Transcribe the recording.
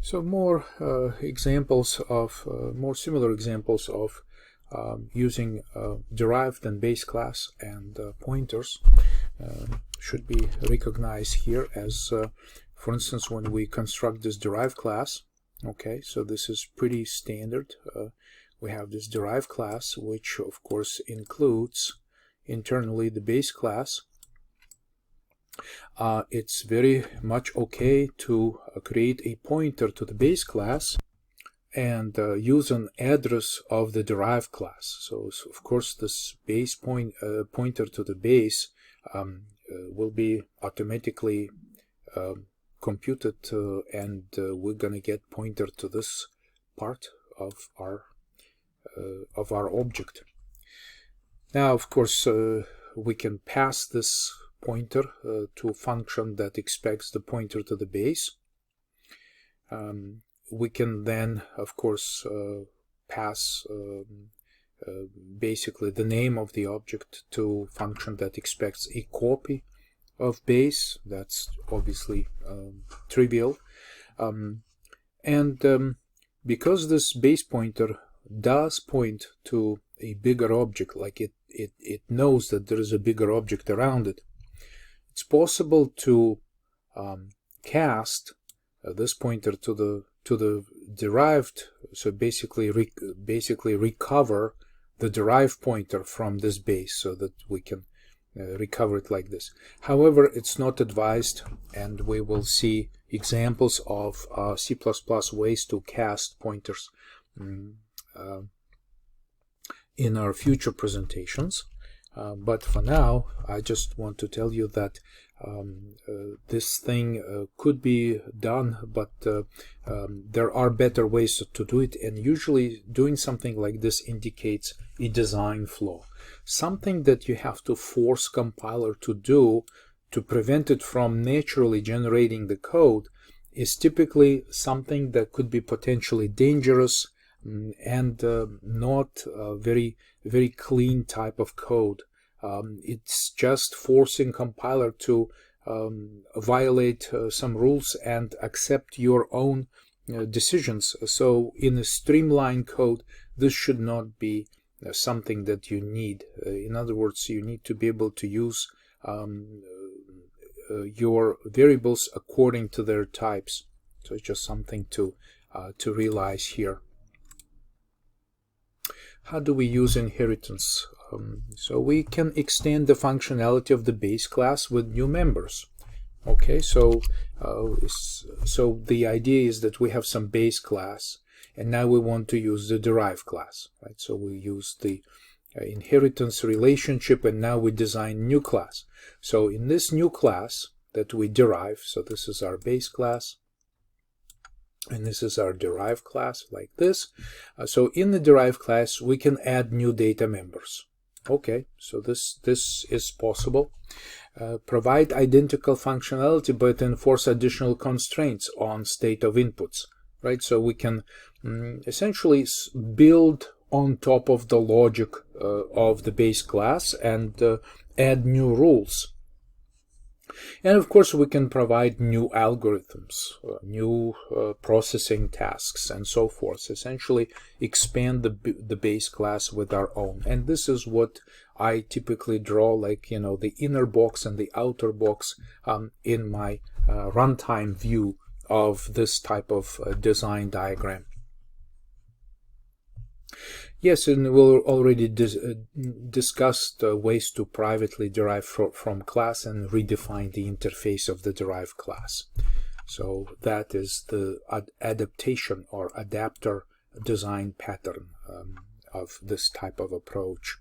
So more examples of more similar examples of using derived and base class and pointers should be recognized here as, for instance, when we construct this derived class. Okay, so this is pretty standard. We have this derived class, which of course includes internally the base class. It's very much okay to create a pointer to the base class and use an address of the derived class. So of course this base pointer to the base will be automatically computed, and we're gonna get pointer to this part of our object. Now of course we can pass this pointer to a function that expects the pointer to the base. We can then of course pass basically the name of the object to a function that expects a copy of base. That's obviously trivial, and because this base pointer does point to a bigger object, like it knows that there is a bigger object around it, it's possible to cast this pointer to the derived, so basically recover the derived pointer from this base, so that we can recover it like this. However, it's not advised, and we will see examples of C++ ways to cast pointers in our future presentations. But for now, I just want to tell you that this thing could be done, but there are better ways to do it, and usually doing something like this indicates a design flaw, something that you have to force compiler to do to prevent it from naturally generating the code. Is typically something that could be potentially dangerous and not a very clean type of code. It's just forcing compiler to violate some rules and accept your own decisions. So in a streamlined code, this should not be something that you need. In other words, you need to be able to use your variables according to their types. So it's just something to realize here. How do we use inheritance? So we can extend the functionality of the base class with new members. Okay, so the idea is that we have some base class, and now we want to use the derived class, right? So we use the inheritance relationship, and now we design new class. So in this new class that we derive, so this is our base class, and this is our derived class, like this. So in the derived class, we can add new data members. Okay, so this is possible. Provide identical functionality, but enforce additional constraints on state of inputs, right? So we can essentially build on top of the logic of the base class and add new rules. And of course, we can provide new algorithms, new processing tasks, and so forth. Essentially, expand the base class with our own. And this is what I typically draw, like, you know, the inner box and the outer box in my runtime view of this type of design diagram. Yes, and we'll already discussed ways to privately derive from class and redefine the interface of the derived class. So that is the adaptation or adapter design pattern of this type of approach.